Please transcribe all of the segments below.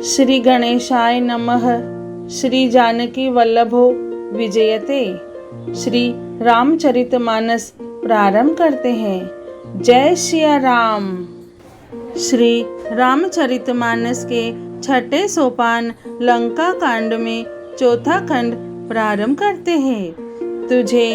श्री गणेशाय नमः। श्री जानकी वल्लभो विजयते। श्री रामचरितमानस प्रारंभ करते हैं। जय सिया राम। श्री रामचरितमानस के छठे सोपान लंका कांड में चौथा खंड प्रारंभ करते हैं। तुझे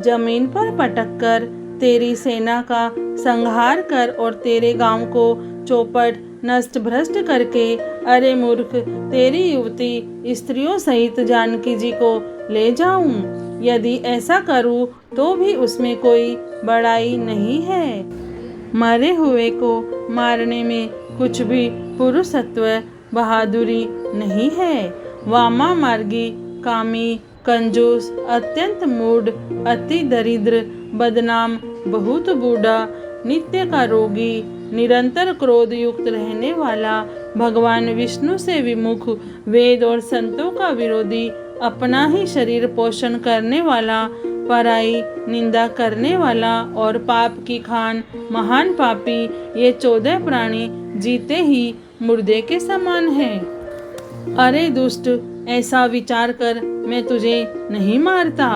जमीन पर पटक कर तेरी सेना का संहार कर और तेरे गांव को चौपट नष्ट भ्रष्ट करके, अरे मूर्ख, तेरी युवती स्त्रियों सहित जानकी जी को ले जाऊं। यदि ऐसा करूं तो भी उसमें कोई बड़ाई नहीं है। मरे हुए को मारने में कुछ भी पुरुषत्व बहादुरी नहीं है। वामा मार्गी, कामी, कंजूस, अत्यंत मूढ़, अति दरिद्र, बदनाम, बहुत बूढ़ा, नित्य का रोगी, निरंतर क्रोध युक्त रहने वाला, भगवान विष्णु से विमुख, वेद और संतों का विरोधी, अपना ही शरीर पोषण करने वाला, पराई निंदा करने वाला और पाप की खान महान पापी, ये 14 प्राणी जीते ही मुर्दे के समान हैं। अरे दुष्ट, ऐसा विचार कर मैं तुझे नहीं मारता।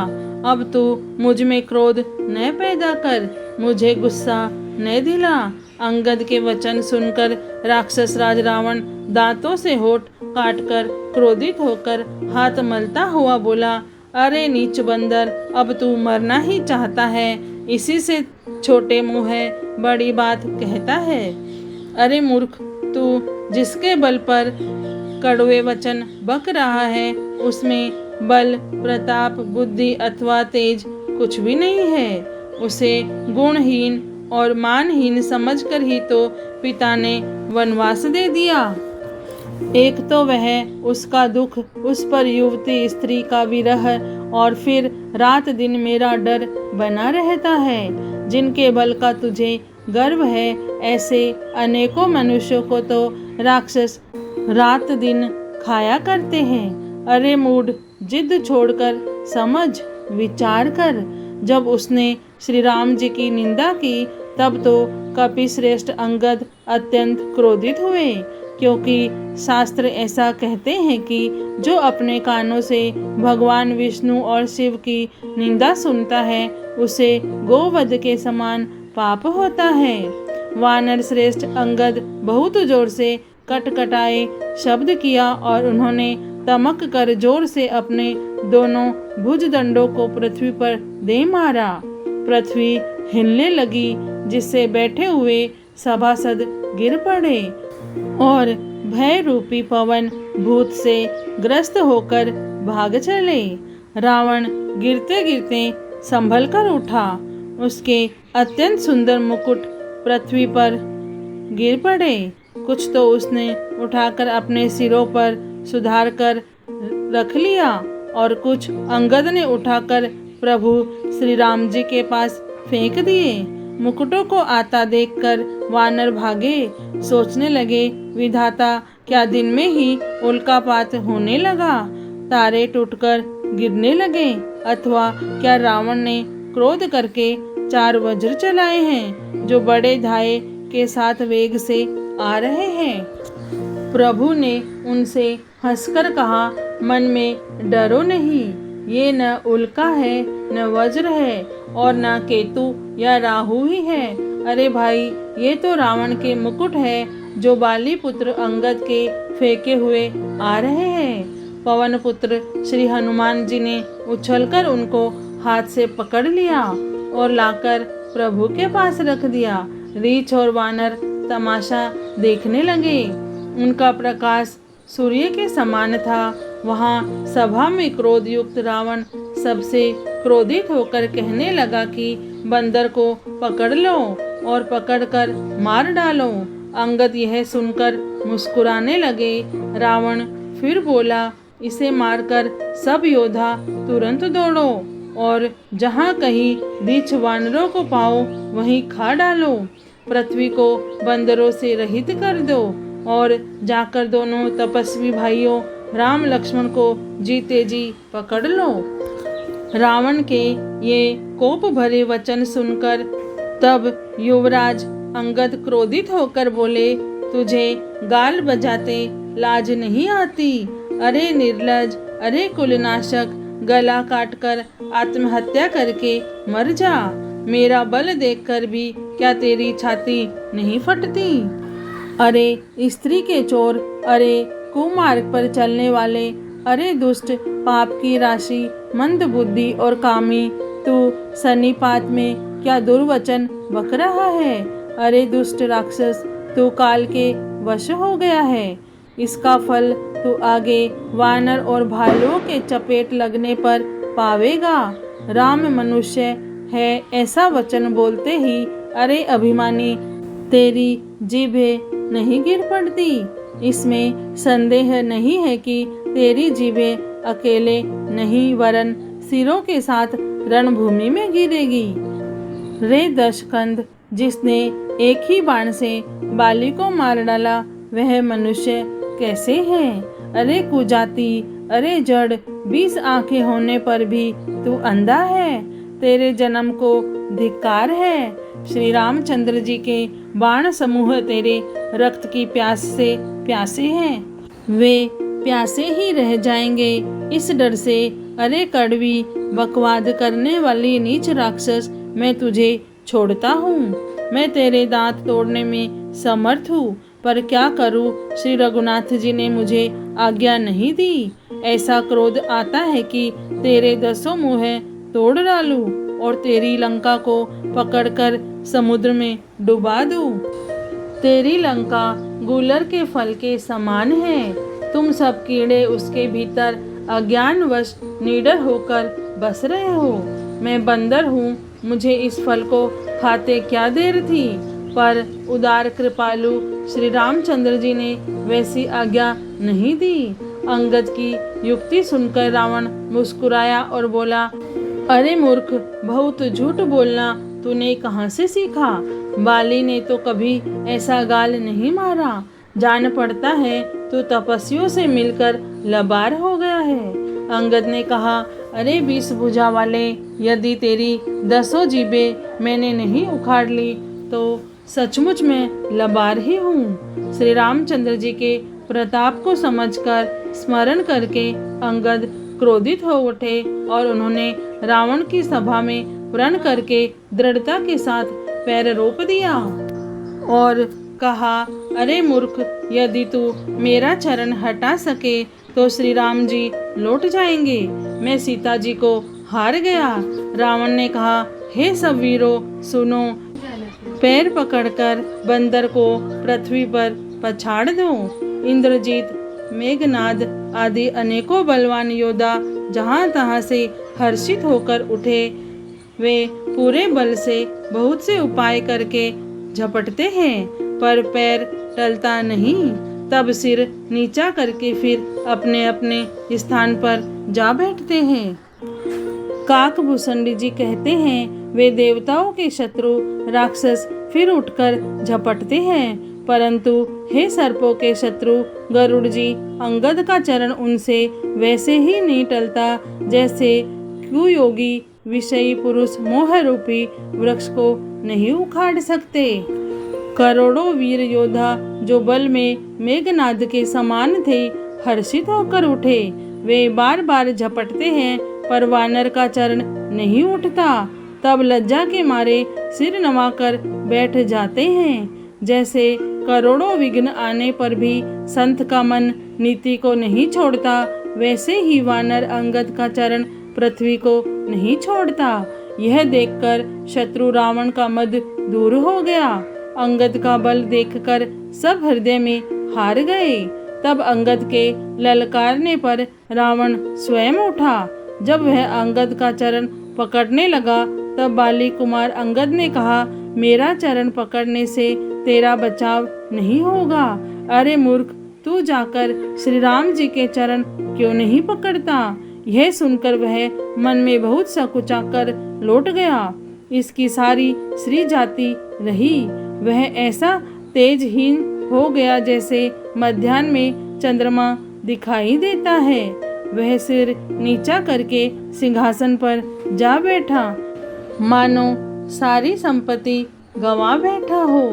अब तू मुझ में क्रोध न पैदा कर, मुझे गुस्सा न दिला। अंगद के वचन सुनकर राक्षस राज रावण दांतों से होठ काटकर क्रोधित होकर हाथ मलता हुआ बोला, अरे नीच बंदर, अब तू मरना ही चाहता है, इसी से छोटे मुँह है बड़ी बात कहता है। अरे मूर्ख, तू जिसके बल पर कड़वे वचन बक रहा है उसमें बल, प्रताप, बुद्धि अथवा तेज कुछ भी नहीं है। उसे गुणहीन और मानहीन समझकर ही तो पिता ने वनवास दे दिया। एक तो वह उसका दुख, उस पर युवती स्त्री का विरह, और फिर रात दिन मेरा डर बना रहता है। जिनके बल का तुझे गर्व है, ऐसे अनेकों मनुष्यों को तो राक्षस रात दिन खाया करते हैं। अरे मूढ़, जिद छोड़कर समझ विचार कर। जब उसने श्री राम जी की निंदा की तब तो कपिश्रेष्ठ अंगद अत्यंत क्रोधित हुए, क्योंकि शास्त्र ऐसा कहते हैं कि जो अपने कानों से भगवान विष्णु और शिव की निंदा सुनता है उसे गोवध के समान पाप होता है। वानर श्रेष्ठ अंगद बहुत जोर से कटकटाए शब्द किया और उन्होंने तमक कर जोर से अपने दोनों भुजदंडों को पृथ्वी पर दे मारा। पृथ्वी हिलने लगी, जिससे बैठे हुए सभासद गिर पड़े और भय रूपी पवन भूत से ग्रस्त होकर भाग चले। रावण गिरते गिरते संभल कर उठा, उसके अत्यंत सुंदर मुकुट पृथ्वी पर गिर पड़े। कुछ तो उसने उठाकर अपने सिरों पर सुधार कर रख लिया और कुछ अंगद ने उठाकर प्रभु श्री राम जी के पास फेंक दिए। मुकुटों को आता देखकर वानर भागे, सोचने लगे, विधाता, क्या दिन में ही उल्कापात होने लगा, तारे टूटकर गिरने लगे, अथवा क्या रावण ने क्रोध करके 4 वज्र चलाए हैं जो बड़े धाये के साथ वेग से आ रहे हैं। प्रभु ने उनसे हंसकर कहा, मन में डरो नहीं, ये न उल्का है, न वज्र है और न केतु या राहु ही है। अरे भाई, ये तो रावण के मुकुट है जो बाली पुत्र अंगद के फेंके हुए आ रहे हैं। पवन पुत्र श्री हनुमान जी ने उछलकर उनको हाथ से पकड़ लिया और लाकर प्रभु के पास रख दिया। रीछ और वानर तमाशा देखने लगे। उनका प्रकाश सूर्य के समान था। वहाँ सभा में क्रोध युक्त रावण सबसे क्रोधित होकर कहने लगा कि बंदर को पकड़ लो और पकड़कर मार डालो। अंगद यह सुनकर मुस्कुराने लगे। रावण फिर बोला, इसे मारकर सब योद्धा तुरंत दौड़ो और जहाँ कहीं रीछ वानरों को पाओ वहीं खा डालो। पृथ्वी को बंदरों से रहित कर दो और जाकर दोनों तपस्वी भाइयों राम लक्ष्मण को जीते जी पकड़ लो। रावण के ये कोप भरे वचन सुनकर तब युवराज अंगद क्रोधित होकर बोले, तुझे गाल बजाते लाज नहीं आती। अरे निर्लज, अरे कुलनाशक, गला काटकर आत्महत्या करके मर जा। मेरा बल देखकर भी क्या तेरी छाती नहीं फटती? अरे स्त्री के चोर, अरे कुमार्ग पर चलने वाले, अरे दुष्ट, पाप की राशि, मंद बुद्धि और कामी, तू सन्निपात में क्या दुर्वचन बक रहा है? अरे दुष्ट राक्षस, तू काल के वश हो गया है। इसका फल तू आगे वानर और भालुओं के चपेट लगने पर पावेगा। राम मनुष्य है ऐसा वचन बोलते ही अरे अभिमानी, तेरी जीभें नहीं गिर पड़ती। इसमें संदेह नहीं है कि तेरी जीभें अकेले नहीं वरन सिरों के साथ रणभूमि में गिरेगी। रे दशकंद, जिसने एक ही बाण से बाली को मार डाला, वह मनुष्य कैसे है? अरे कुजाति, अरे जड़, 20 आंखें होने पर भी तू अंधा है। तेरे जन्म को धिक्कार है। श्री रामचंद्र जी के बाण समूह तेरे रक्त की प्यास से प्यासे हैं। वे प्यासे ही रह जाएंगे इस डर से। अरे कड़वी बकवाद करने वाली नीच राक्षस, मैं तुझे छोड़ता हूँ। मैं तेरे दांत तोड़ने में समर्थ हूँ, पर क्या करूँ, श्री रघुनाथ जी ने मुझे आज्ञा नहीं दी। ऐसा क्रोध आता है कि तेरे 10 मुँह तोड़ डालूं और तेरी लंका को पकड़कर समुद्र में डुबा दूं। तेरी लंका गूलर के फल के समान है। तुम सब कीड़े उसके भीतर अज्ञानवश निडर होकर बस रहे हो। मैं बंदर हूँ, मुझे इस फल को खाते क्या देर थी, पर उदार कृपालु श्री रामचंद्र जी ने वैसी आज्ञा नहीं दी। अंगद की युक्ति सुनकर रावण मुस्कुराया और बोला, अरे मूर्ख, बहुत झूठ बोलना तूने कहाँ से सीखा? बाली ने तो कभी ऐसा गाल नहीं मारा। जान पड़ता है तू तपस्वियों से मिलकर लबार हो गया है। अंगद ने कहा, अरे 20 भुजा वाले, यदि तेरी 10 जीभें मैंने नहीं उखाड़ ली तो सचमुच में लबार ही हूँ। श्री रामचंद्र जी के प्रताप को समझकर स्मरण करके अंगद क्रोधित हो उठे और उन्होंने रावण की सभा में प्रण करके दृढ़ता के साथ पैर रोप दिया और कहा, अरे मूर्ख, यदि तू मेरा चरण हटा सके तो श्री राम जी लौट जाएंगे। मैं सीता जी को हार गया। रावण ने कहा, हे सब वीरों सुनो, पैर पकड़कर बंदर को पृथ्वी पर पछाड़ दो। इंद्रजीत, मेघनाद आदि अनेकों बलवान योद्धा जहाँ तहाँ से हर्षित होकर उठे। वे पूरे बल से बहुत से उपाय करके झपटते हैं, पर पैर टलता नहीं। तब सिर नीचा करके फिर अपने अपने स्थान पर जा बैठते हैं। काकभूषणी जी कहते हैं, वे देवताओं के शत्रु राक्षस फिर उठकर झपटते हैं, परंतु हे सर्पों के शत्रु गरुड़ जी, अंगद का चरण उनसे वैसे ही नहीं टलता जैसे कुयोगी विषयी पुरुष मोह रूपी वृक्ष को नहीं उखाड़ सकते। करोड़ों वीर योद्धा जो बल में मेघनाद के समान थे, हर्षित होकर उठे। वे बार बार झपटते हैं, पर वानर का चरण नहीं उठता। तब लज्जा के मारे सिर नवाकर बैठ जाते हैं। जैसे करोड़ों विघ्न आने पर भी संत का मन नीति को नहीं छोड़ता, वैसे ही वानर अंगद का चरण पृथ्वी को नहीं छोड़ता। यह देखकर शत्रु रावण का मद दूर हो गया। अंगद का बल देखकर सब हृदय में हार गए। तब अंगद के ललकारने पर रावण स्वयं उठा। जब वह अंगद का चरण पकड़ने लगा, तब बाली कुमार अंगद ने कहा, मेरा चरण पकड़ने से तेरा बचाव नहीं होगा। अरे मूर्ख, तू जाकर श्री राम जी के चरण क्यों नहीं पकड़ता? यह सुनकर वह मन में बहुत सकुचाकर लौट गया। इसकी सारी श्री जाति रही। वह ऐसा तेजहीन हो गया जैसे मध्याह्न में चंद्रमा दिखाई देता है। वह सिर नीचा करके सिंहासन पर जा बैठा, मानो सारी संपत्ति गंवा बैठा हो।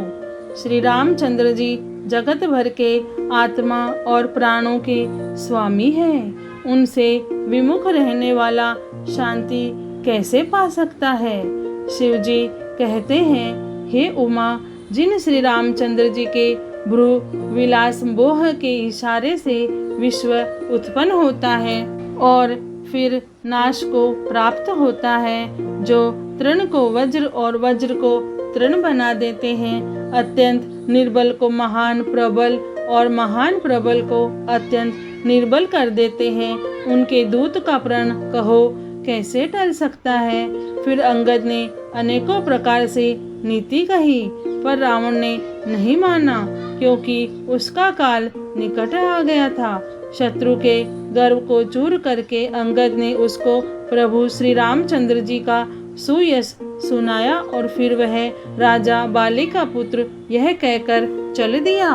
श्री रामचंद्र जी जगत भर के आत्मा और प्राणों के स्वामी हैं। उनसे विमुख रहने वाला शांति कैसे पा सकता है? शिव जी कहते हैं, हे उमा, जिन श्री रामचंद्र जी के भ्रू विलास मोह के इशारे से विश्व उत्पन्न होता है और फिर नाश को प्राप्त होता है, जो तृण को वज्र और वज्र को तृण बना देते हैं, अत्यंत निर्बल को महान प्रबल और महान प्रबल को अत्यंत निर्बल कर देते हैं, उनके दूत का प्रण कहो कैसे टल सकता है? फिर अंगद ने अनेकों प्रकार से नीति कही, पर रावण ने नहीं माना, क्योंकि उसका काल निकट आ गया था। शत्रु के गर्व को चूर करके अंगद ने उसको प्रभु श्री रामचंद्र जी का सुयश सुनाया और फिर वह राजा बाली का पुत्र यह कहकर चल दिया,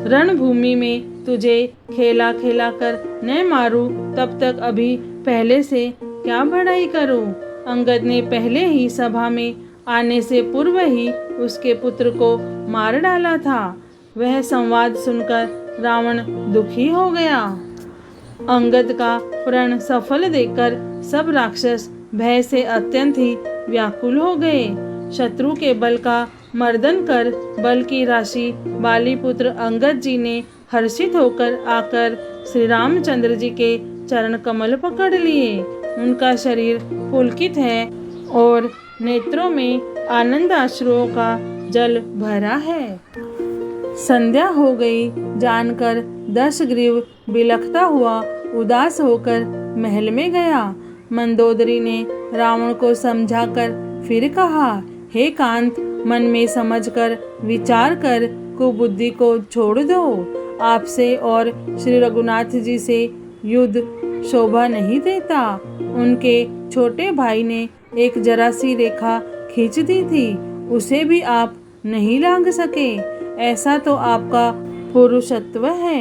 रणभूमि में तुझे खेला खेला कर न मारूं, तब तक अभी पहले से क्या बड़ाई करूं। अंगद ने पहले ही सभा में आने से पूर्व ही उसके पुत्र को मार डाला था। वह संवाद सुनकर रावण दुखी हो गया। अंगद का प्रण सफल देखकर सब राक्षस भय से अत्यंत ही व्याकुल हो गए। शत्रु के बल का मर्दन कर बल की राशि बाली पुत्र अंगद जी ने हर्षित होकर आकर श्री रामचंद्र जी के चरण कमल पकड़ लिए। उनका शरीर पुलकित है और नेत्रों में आनंद अश्रुओं का जल भरा है। संध्या हो गई जानकर दशग्रीव बिलखता हुआ उदास होकर महल में गया। मंदोदरी ने रावण को समझाकर फिर कहा, हे कांत, मन में समझकर विचार कर कुबुद्धि को छोड़ दो। आपसे और श्री रघुनाथ जी से युद्ध शोभा नहीं देता। उनके छोटे भाई ने एक जरा सी रेखा खींच दी थी, उसे भी आप नहीं लांघ सके। ऐसा तो आपका पुरुषत्व है।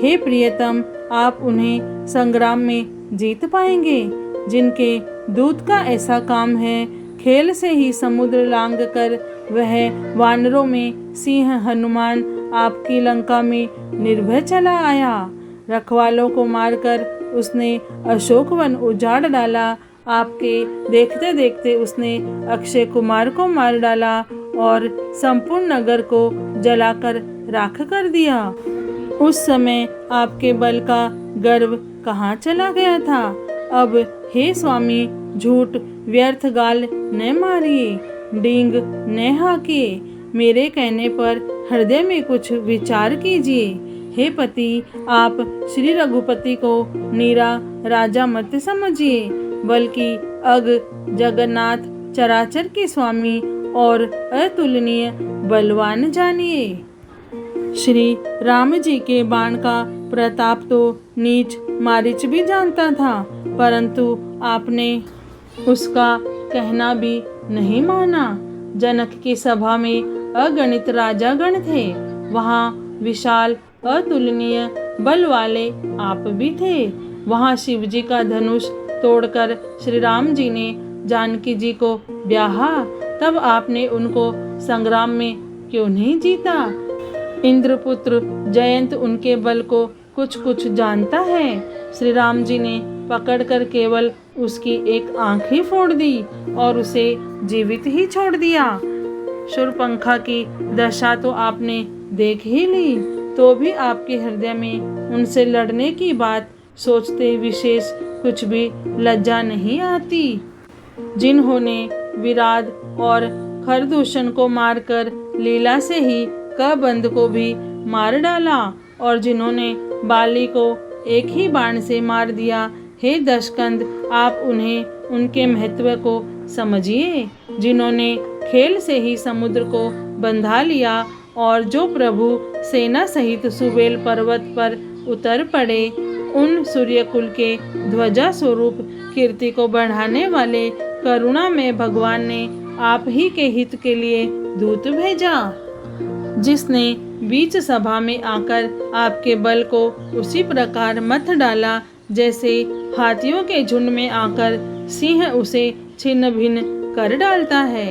हे प्रियतम, आप उन्हें संग्राम में जीत पाएंगे जिनके दूत का ऐसा काम है। खेल से ही समुद्र लांघ कर वह वानरों में सिंह हनुमान आपकी लंका में निर्भय चला आया। रखवालों को मारकर उसने अशोकवन उजाड़ डाला। आपके देखते देखते उसने अक्षय कुमार को मार डाला और संपूर्ण नगर को जलाकर राख कर दिया। उस समय आपके बल का गर्व कहाँ चला गया था? अब हे स्वामी, झूठ व्यर्थ गाल न मारिए, डींग न हाकिए। मेरे कहने पर हृदय में कुछ विचार कीजिए। हे पति, आप श्री रघुपति को नीरा राजा मत समझिए, बल्कि अग जगन्नाथ चराचर के स्वामी और अतुलनीय बलवान जानिए। श्री राम जी के बाण का प्रताप तो नीच मारीच भी जानता था, परंतु आपने उसका कहना भी नहीं माना। जनक की सभा में अगणित राजागण थे, वहाँ विशाल अतुलनीय बल वाले आप भी थे। वहाँ शिव जी का धनुष तोड़कर श्री राम जी ने जानकी जी को ब्याहा, तब आपने उनको संग्राम में क्यों नहीं जीता? इंद्रपुत्र जयंत उनके बल को कुछ कुछ जानता है। श्री राम जी ने पकड़कर केवल उसकी एक आंख ही फोड़ दी और उसे जीवित ही छोड़ दिया। शूर्पणखा की दशा तो आपने देख ही ली, तो भी आपके हृदय में उनसे लड़ने की बात सोचते विशेष कुछ भी लज्जा नहीं आती। जिन्होंने विराट और खरदूषण को मारकर लीला से ही कबंध को भी मार डाला, और जिन्होंने बाली को एक ही बाण से मार दिया, हे दशकंद, आप उन्हें उनके महत्व को समझिए। जिन्होंने खेल से ही समुद्र को बंधा लिया और जो प्रभु सेना सहित सुबेल पर्वत पर उतर पड़े, उन सूर्यकुल के ध्वजा स्वरूप कीर्ति को बढ़ाने वाले करुणा में भगवान ने आप ही के हित के लिए दूत भेजा, जिसने बीच सभा में आकर आपके बल को उसी प्रकार मत डाला जैसे हाथियों के झुंड में आकर सिंह उसे छिन्न भिन्न कर डालता है।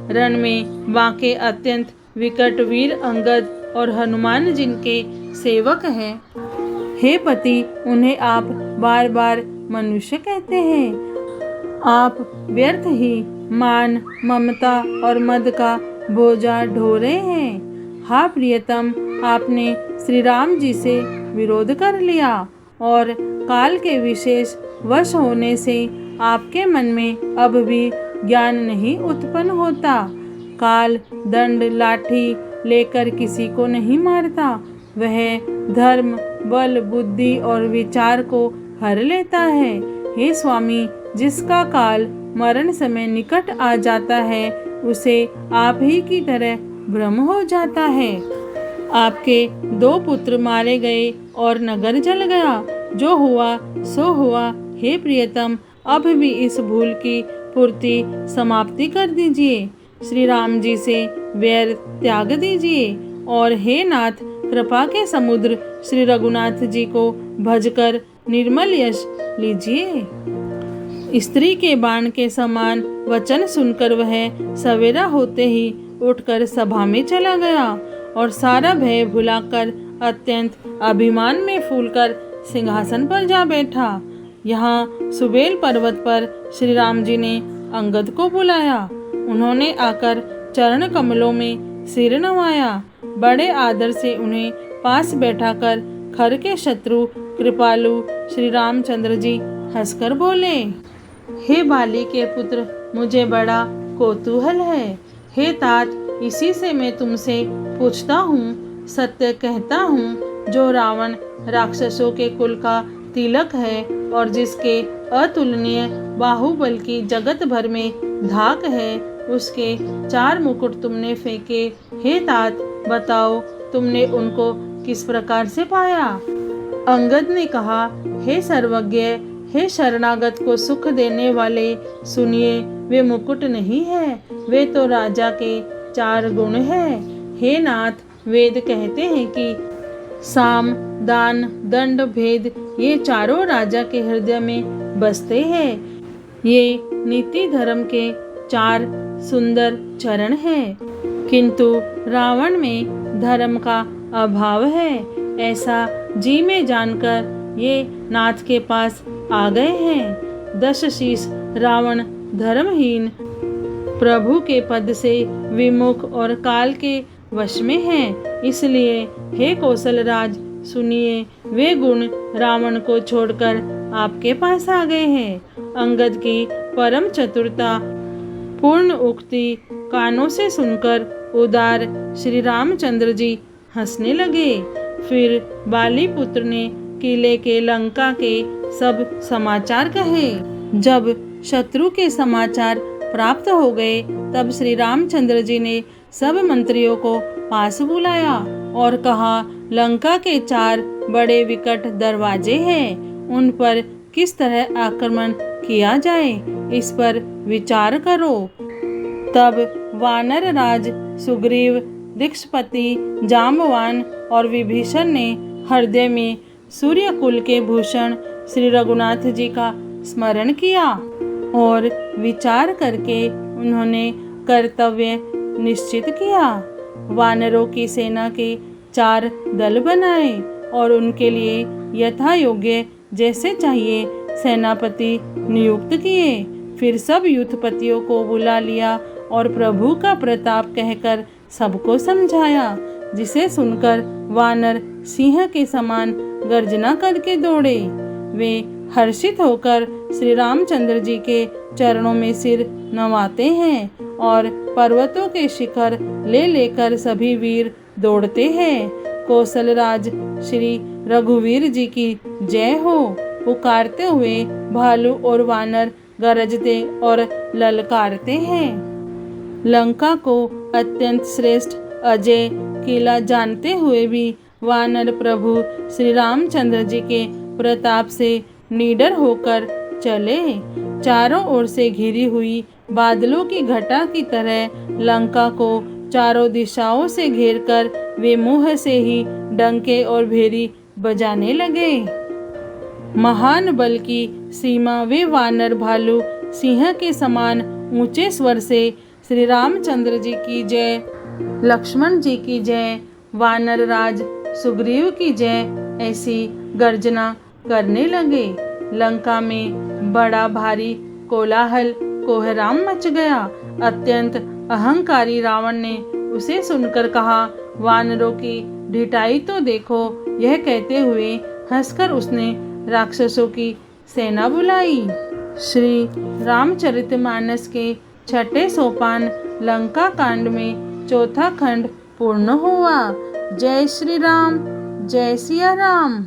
रण में बांके अत्यंत विकट वीर अंगद और हनुमान जिनके सेवक हैं। हे पति, उन्हें आप बार बार मनुष्य कहते हैं। आप व्यर्थ ही मान, ममता और मद का बोझा ढो रहे हैं। हाँ प्रियतम, आपने श्री राम जी से विरोध कर लिया और काल के विशेष वश होने से आपके मन में अब भी ज्ञान नहीं उत्पन्न होता। काल दंड लाठी लेकर किसी को नहीं मारता, वह धर्म, बल, बुद्धि और विचार को हर लेता है। हे स्वामी, जिसका काल मरण समय निकट आ जाता है उसे आप ही की तरह भ्रम हो जाता है। आपके 2 पुत्र मारे गए और नगर जल गया। जो हुआ सो हुआ। हे प्रियतम, अब भी इस भूल की पूर्ति समाप्ति कर दीजिए। श्री राम जी से वैर त्याग दीजिए और हे नाथ, कृपा के समुद्र श्री रघुनाथ जी को भजकर निर्मल यश लीजिए। स्त्री के बाण के समान वचन सुनकर वह सवेरा होते ही उठकर सभा में चला गया और सारा भय भुलाकर अत्यंत अभिमान में फूलकर सिंहासन पर जा बैठा। यहाँ सुबेल पर्वत पर श्री राम जी ने अंगद को बुलाया। उन्होंने आकर चरण कमलों में सिर नवाया। बड़े आदर से उन्हें पास बैठाकर खर के शत्रु कृपालु श्री रामचंद्र जी हंसकर बोले, हे बाली के पुत्र, मुझे बड़ा कौतूहल है। हे तात, इसी से मैं तुमसे पूछता हूँ। सत्य कहता हूँ, जो रावण राक्षसों के कुल का तिलक है और जिसके अतुलनीय बाहुबल की जगत भर में धाक है, उसके 4 मुकुट तुमने फेंके। हे तात, बताओ तुमने उनको किस प्रकार से पाया? अंगद ने कहा, हे सर्वज्ञ, हे शरणागत को सुख देने वाले, सुनिए, वे मुकुट नहीं है, वे तो राजा के 4 गुण हैं। हे नाथ, वेद कहते हैं कि साम, दान, दंड, भेद ये चारों राजा के हृदय में बसते हैं। ये नीति धर्म के 4 सुंदर चरण हैं। किंतु रावण में धर्म का अभाव है, ऐसा जी में जानकर ये नाथ के पास आ गए हैं। 10 शीश रावण धर्महीन, प्रभु के पद से विमुख और काल के वश में है। इसलिए हे कौशल राज, सुनिए, वे गुण रावण को छोड़कर आपके पास आ गए हैं। अंगद की परम चतुरता पूर्ण उक्ति कानों से सुनकर उदार श्री रामचंद्र जी हंसने लगे। फिर बाली पुत्र ने किले के लंका के सब समाचार कहे। जब शत्रु के समाचार प्राप्त हो गए, तब श्री रामचंद्र जी ने सब मंत्रियों को पास बुलाया और कहा, लंका के 4 बड़े विकट दरवाजे हैं, उन पर किस तरह आक्रमण किया जाए, इस पर विचार करो। तब वानर राज सुग्रीव, दीक्षपति जाम्बवान और विभीषण ने हृदय में सूर्य कुल के भूषण श्री रघुनाथ जी का स्मरण किया और विचार करके उन्होंने कर्तव्य निश्चित किया। वानरों की सेना के 4 दल बनाए और उनके लिए यथा योग्य जैसे चाहिए सेनापति नियुक्त किए। फिर सब युद्धपतियों को बुला लिया और प्रभु का प्रताप कहकर सबको समझाया, जिसे सुनकर वानर सिंह के समान गर्जना करके दौड़े। वे हर्षित होकर श्री रामचंद्र जी के चरणों में सिर नवाते हैं और पर्वतों के शिखर ले लेकर सभी वीर दौड़ते हैं। कौशल राज श्री रघुवीर जी की जय हो पुकारते हुए भालू और वानर गरजते और ललकारते हैं। लंका को अत्यंत श्रेष्ठ अजय किला जानते हुए भी वानर प्रभु श्री रामचंद्र जी के प्रताप से निडर होकर चले। चारों ओर से घिरी हुई बादलों की घटा की तरह लंका को चारों दिशाओं से घेरकर वे मुंह से ही डंके और भेरी बजाने लगे। महान बल की सीमा वे वानर भालू सिंह के समान ऊंचे स्वर से श्री रामचंद्र जी की जय, लक्ष्मण जी की जय वानर राज सुग्रीव की जय ऐसी गर्जना करने लगे। लंका में बड़ा भारी कोलाहल कोहराम मच गया। अत्यंत अहंकारी रावण ने उसे सुनकर कहा, वानरों की ढिठाई तो देखो। यह कहते हुए हंसकर उसने राक्षसों की सेना बुलाई। श्री रामचरितमानस के छठे सोपान लंका कांड में चौथा खंड पूर्ण हुआ। जय श्री राम, जय सिया राम।